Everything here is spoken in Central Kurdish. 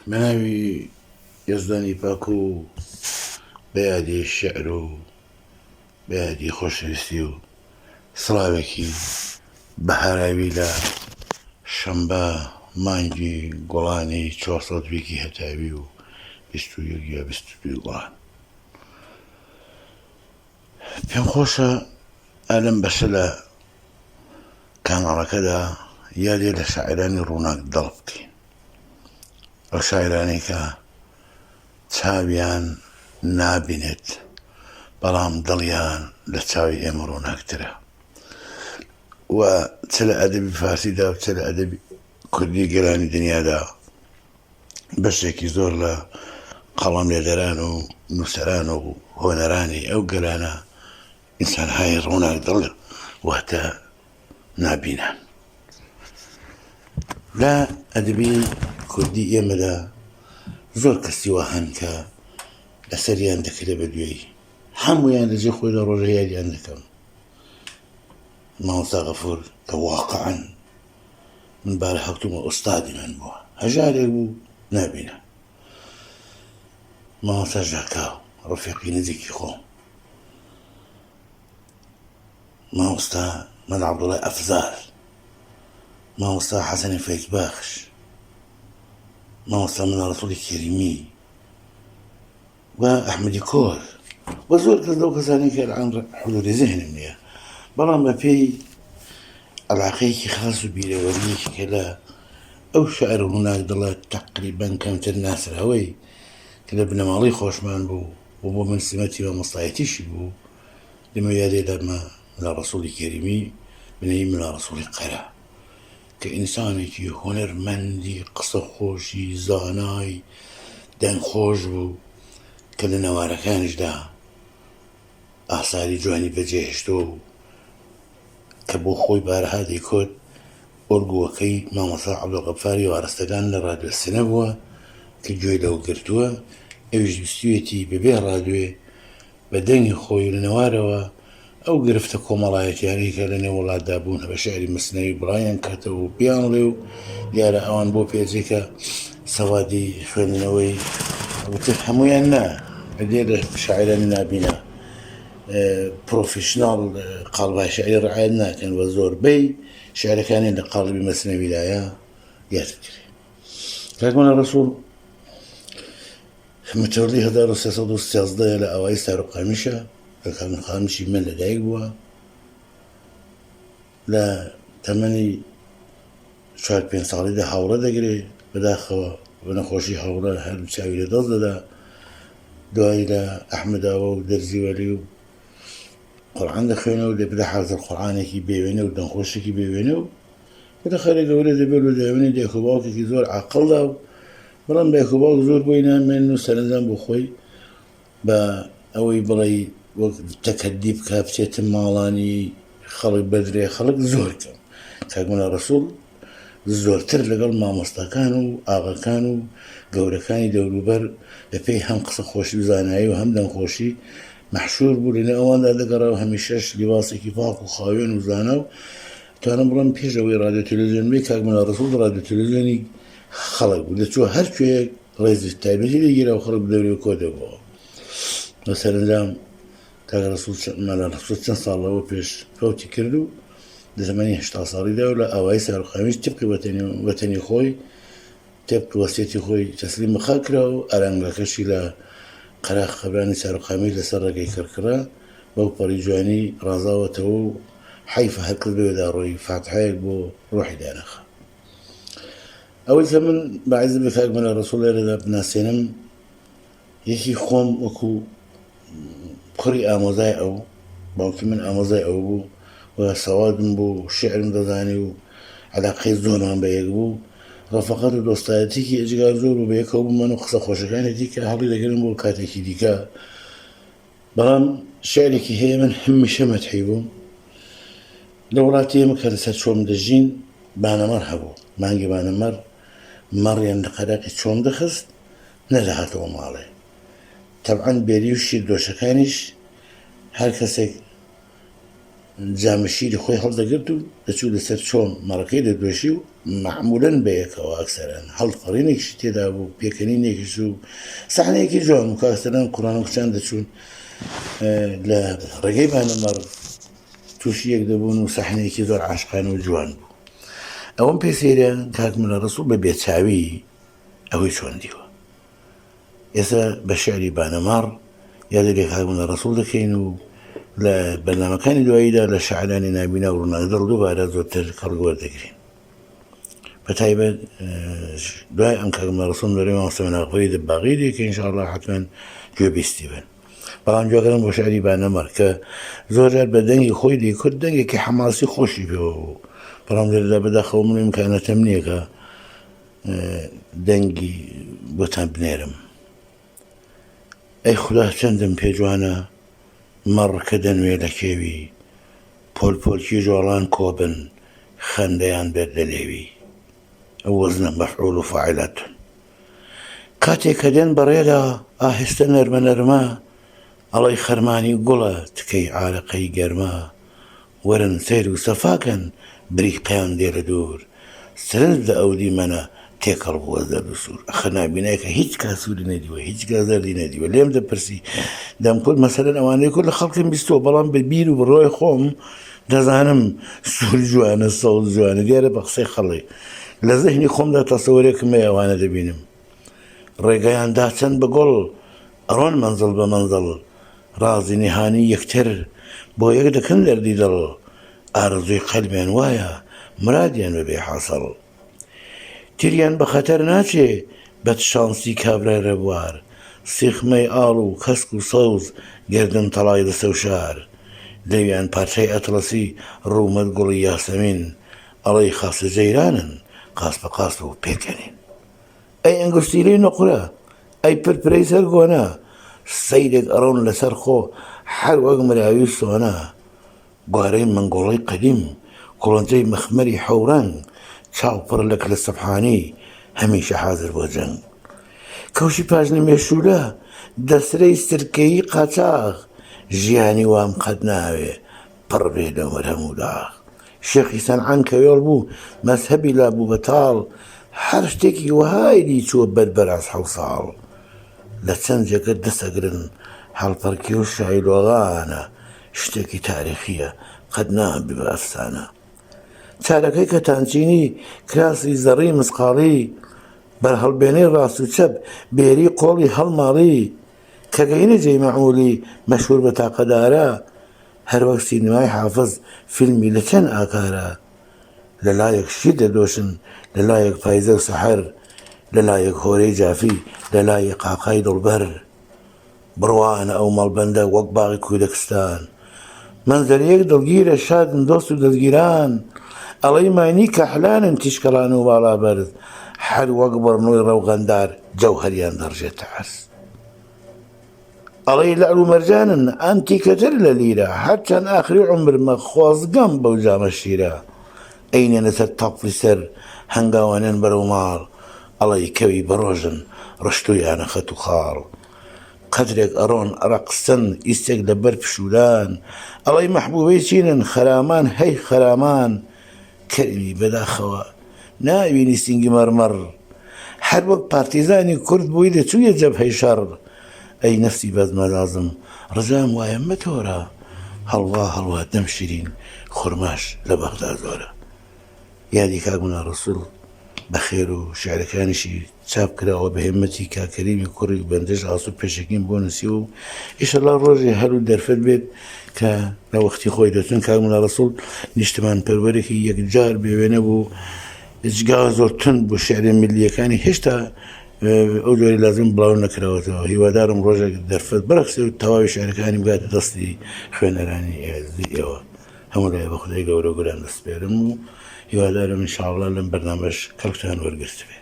مناوي يزداني باكو بيادي الشعر بيادي خوشويستي سلاوێکی بەهاراوی لە شەمبە مانگی گوڵانی 400 وێکی هەتاوی و 21 یا 22 گوڵان پێم خۆشە ئەلەم بەشە لە کاناڵەکەدا یادێ لە شاعرانی ڕووناک دڵ بکەین، ئەو شاعرانەی کە چاویان نابینێت بەڵام دڵیان لە چاوی ئێمە ڕووناکترە و چ لە ئەدەبی فارسیدا و چ لە ئەدەبی کوردی گەرانی دنیادا بەشێکی زۆر لە قەڵەم لێدەران و نووسەران و هۆنەرانی ئەو گەرانە ئینسانهای ڕووناک دڵ واتە نابینان. لە ئەدەبی کوردی ئێمەدا زۆر کەسی وا هەن کە ئەسەریان دەکرێ بە دوێی هەموویان لەجێ خۆی لە ڕۆژە یاریان دەکەم. مامۆستا غەفوور کە واقعەن من بارە هەفتومە ئوستادی من بووە، هەژارێک بوو نابینە. مامۆستا ژاکاو ڕەفیقی نزیکی خۆم، مامۆستا مەد عەبدوڵای ئەفزار، مامۆستا حەسەنی فەیزباخش، مامۆستا مەلا ڕەسووڵی کەریمی و ئەحمەدی کۆر و زۆر کەس لەو کەسانی کە الآن حضوری ذهنم نییە، بەڵام بە پێی عەلاقەیەکی خاص و بیرەوەریەکی کە لە ئەو شاعر ڕووناک دڵە تەقریبەن کەمتر ناسراوەی کە لە بنەماڵی خۆشمان بوو و بۆ من سمەتی مامۆستایەتیشی بوو، لەمە یادێ لەمە مەلا ڕەسووڵی کەریمی بنەی مەلا ڕەسووڵی قەرا کە ئینسانێکی هونەرمەندی قسە خۆشی زانای دەنگخۆش بوو کە لە نەوارەکانیشدا ئاساری جوانی بەجێهێشتۆ و کە بۆ خۆی بارەها دەیکۆت ئۆرگووەکەی مامۆستا عەبدوڵغەفاری وارستەکان لە ڕادیۆ سنە بووە کە گوێی لەو گرتووە، ئەویش ویستویەتی بەبێ ڕادیۆ بە دەنگی خۆی لە نەوارەوە ئەو گرفتە کۆمەڵایەتیانەی کە لە نێو وڵاتدا بوون بە شێعری مەسنەوی بڕایان کاتەوە و بیانڵێ و دیارە ئەوان بۆ پێچێکە سەوادی خوێندنەوەی وتر هەموویان نا ئەدێ لە شاعرانی نابینە پرۆفیشناڵ قاڵبای شێعری ڕعایەت ناکەن و زۆربەی شێعرەکانی لە قاڵبی مەسنەویدایە یادکرێ. کاک مەلا ڕەسووڵ متەوەلەی 1313 لە ئاوایی سارۆقامیشە کە کامنخانشی من لەدایک بووە، لە تەمەنی 4-5 ساڵیدا هاوڕە دەگرێ، بەداخەوە بە نەخۆشی هاوڕە هەردوو چاوی لە دەست دەدا، دوایی لە ئەحمەداوە و دەرزیوەلی و قورعان دەخوێنەوە و دەبێتە حافزە قورعانێکی بێوێنە و دەنگخۆشێکی بێوێنە و بەدە خەرە گەورە دەبێت و دەوێنێ دایکوباوکێکی زۆر عاقڵدا و بەڵام دایکوباوک زۆر بۆی نامێن و سەرنجام بۆ خۆی بە ئەوەی بڵێ وەک تەکەدی بکا بچێتە ماڵانی خەڵک بەدرێ خەڵک زۆر کەم. کاک مەلا ڕەسووڵ زۆرتر لەگەڵ مامۆستاکان و ئاغاکان و گەورەکانی دەوروبەر بە پێی هەم قسە خۆشی و زانایی و هەم دەنگخۆشی مەحشوور بوو، لەنێ ئەواندا دەگەڕا و هەمیشەش لیباسێکی پاک و خاوێن و زانا و توانم بڵێم پێش ئەوەی ڕادیۆ تەلەڤیزیۆن بێ کاک مەلا ڕەسووڵ ڕادیۆ تەلەڤیزیۆنی خەڵک بوو، دەچووە هەر کوێیەک ڕێزی تایبەتی دەگیرا و خەڵک دەوری کۆ دەبەوە. بە سەرنجام کاک مەلا ڕەسووڵ چەند ساڵ لەوە پێش فەوتی کرد و لە زەمانی 80 ساڵیدا و لە ئاوایی سارۆقامیش تبقی وەتەنی خۆی تبق وەسیەتی خۆی تەسلیم بەخا کرا و ئارانگاکەشی لە قەرا قەبرانی سارۆقامی لەسەر ڕێگەی کڕکرا بەو پەڕی جوانی ڕازاوەتەوە و حەیفە هەر کەس بەوێدا ڕۆی فاتحەیەک بۆ ڕۆحی دانەخا. ئەوەی کە من بەعیزە بە کاک مەلا ڕەسووڵ لێرەدا بناسێنم، یەکی خۆم وەکو کوڕی ئامۆزای ئەو، باوکی من ئامۆزای ئەو بوو و سەوادم بوو، شێعرم دەزانی و عەلاقەی زۆرمان بە یەک بوو، ڕەفەقەت و دۆستایەتێکی ئەجگار زۆر بوو بە یەکەوە بوومان و قسە خۆشەکانێکی کە هەڵی دەگرن بۆ کاتێکی دیکە. بەڵام شێعرێکی هەیە من هەمیشە مەدحی بووم لە وڵاتی ئێمە کە لەسەر چۆم دەژین بانەمەڕ هەبوو، مانگی بانەمەڕ مەڕیان لە قەراقی چۆم دەخست نەدەهاتەوە ماڵێ. تەبعەن بێری و شیر دۆشەکانیش هەر کەسێک جامە شیری خۆی هەڵدەگرت و دەچوو لەسەر چۆم مەڕەکەی دەدۆشی و معمولا بەیەکەوە ئەکسەرەن هەڵفەڕینێکیش تێدا بوو پێکەنینێکیش و سەحنەیەکی جوان و کاکسەران قورآن و کچان دەچوون لە ڕێگەی بانەمەڕ تووشی یەک دەبوون و سەحنەیەکی زۆر عاشقانە و جوان بوو ئەوەم پێ سەیرە کاک مولە ڕەسوول بە بێچاوی ئەوەی چۆندیوە ئێستا بە شێعری بانەماڕ یادێ کاک مولە ڕەسوول دەکەین و لە بەرنامەکانی دواییدا لە شاعرانی نابینا و ڕووناکدەڕ دووبارە زۆرتر کەڵگوەردەگرین بەتایبەت دوای ئەم کاک مولە ڕەسوول بەرەوەی مامۆستا مەناقەوەری دەباغی دێکە ئینشاءڵڵا حتمەن گوێبیستی بن بەڵام جوێکەرم بۆ شێعری بانەمەڕ کە زۆر جار بە دەنگی خۆی دەیکرد دەنگێکی حەماسی خۆشی پێوە بوو بەڵام لێرەدا بەداخەوە من ئیمکانەتەم نییە کە دەنگی بۆتان بنێرم ئەی خودا چەندم پێ جوانە مەڕ کە دەنوێ لە کێوی پۆلپۆلکی جۆڵان کۆبن خەندەیان بێت لە لێوی ئەو وەزنە مەفعول و فاعیلەتن کاتێک کە دێن بەڕێدا ئاهستە نەرمە نەرمە ئەڵەی خەرمانی گوڵە تکەی عارەقەی گەرمە وەرن سەیر و سەفاکەن بریقیان دێ لە دوور سرنج لە ئەودی منە تێکەڵ بووە زەرد و سوور ئەخە نابینای کە هیچ کاسووری نەدیوە هیچ گازەردی نەدیوە لێم دەپرسی دەمکرد مەسەلەن ئەوانەی کورد لە خەڵکم بیستەوە بەڵام بە بیر و بڕۆی خۆم دەزانم سوور جوانە سەوز جوانە دیارە بە قسەی خەڵی لە زەهنی خۆمدا تەسەوەرێکم هەیە ئەوانە دەبینم ڕێگەیاندا چەند بە گۆڵ ئەڕۆن مەنزڵ بە مەنزڵ ڕازی نهانی یەکتر بۆ یەک دەکەن دەردی دڵ ئارزوی قەلبیان وایە مرادیان بەبێ حاصڵ تریان بە خەتەر ناچێ بەد شانسی کابرای ڕێبوار سیخمەی ئاڵ و کەسک و سەوز گردن تەڵای دەسە و شار دەویان پارچەی ئەتڵەسی ڕوومەت گوڵی یاسەمین ئەڵەی خاسە جەیرانن قاس بە قاس و پێکەنین ئەی ئەنگوستیلەی نەقورە ئەی پرپرەی سەرگۆنە سەیرێک ئەڕۆن لەسەر خۆ هەر وەک مراوی سۆنە گوارەی مەنگۆڵەی قەدیم کوڵەنجەی مەخمەری حەورەنگ چاوپڕ لە کلە سەبحانی هەمیشە حازر بۆ جەنگ کەوشی پاژنە مێشولە دەسرەی سرکەیی قاچاغ ژیانی وام قەت ناوێ پڕ بێ لەومەر هەموو داغ شێخی سەنعان کە وێڵ بوو مەزهەبی لابوو بەتاڵ هەر شتێکی وەهایدی چووە بەربەراز حەو ساڵ لە چەند جێگە دەسەگرن هەڵپەرکی و شایلۆغانە شتێکی تاریخیە قەت نابێ بە ئەفسانە چارەکەی کە تانچینی کراسی زەڕی مسقاڵی بەرهەڵبێنەی ڕاست و چەپ بێری قۆڵی هەڵماڵی کە گەینە جێی مەعمولی مەشهور بە تاقەدارە هەروەک سینمای حافظ فیلمی لە چەند ئاکارە لەلایەک شی دەدۆشن لەلایەک پایزە و سەحەر لەلایەک هۆرەی جافی لەلایەک قاقای دڵبەر بڕوانە ئەو مەڵبەندە وەک باغی کوردستان منزەرەیەک دڵگیرە شادن دۆست و دەستگیران ئەڵەی مانی کەحلانن تیشکەڵان و باڵا بەرز هەر وەک بڕنۆی ڕەوغەندار جەوهەریان دەڕژێتە عەرز ئەڵەی لەعل و مەرجانن ئەنتیکەتر لە لیرە هەرچەند ئاخری عومرمە خۆزگەم بەو جامە شیرە ئەینێنە سەر تەقفی سەر هەنگاوانێن بەرەو ماڵ ئەڵەی کەوی بەڕۆژن ڕشتویانە خەت و خاڵ قەدرێک ئەڕۆن ئەڕەقسن ئیسێک لەبەر پشولان ئەڵەی مەحبوبەی چینن خەرامان هەی خەرامان کەرمی بەداخەوە ناوینی سینگی مەرمەڕ هەر وەک پارتیزانی کورد بووی دەچوویە جەبهەی شەڕ ئەی نەفسی بەزمەلازم ڕجام وایە مەتۆرە هەڵوا هەڵوا دەم شیرین خورماش لە بەغدا زۆرە یادی کاک مولە ڕەسوول بەخێر و شعرەکانیشی چاپ کراوە بە هێمەتی کاکەریمی کوڕی و بەندەش ئاسوود پێشەکیم بۆ نووسی و ئیشەڵا ڕۆژێ هەر و دەرفەت بێت کە لە وەختی خۆی دەچون کاک مولە ڕەسوول نیشتمان پەروەرێکی یەکجار بێوێنە بوو جگا زۆر تند بۆ شعرە میلیەکانی هێشتا ئەو جۆری لازم بڵاو نەکراوەتەوە هیوادارم ڕۆژێک دەرفەت بەرەخسێ و تەواوی شعرەکانی بگاتە دەستی خوێنەرانی ئێوە هەموو لای بە خودای گەورە گوران دەستپێرم و هیوادارم ئینشاءڵڵا لەم بەرنامەش کەڵکتان وەرگرت بێ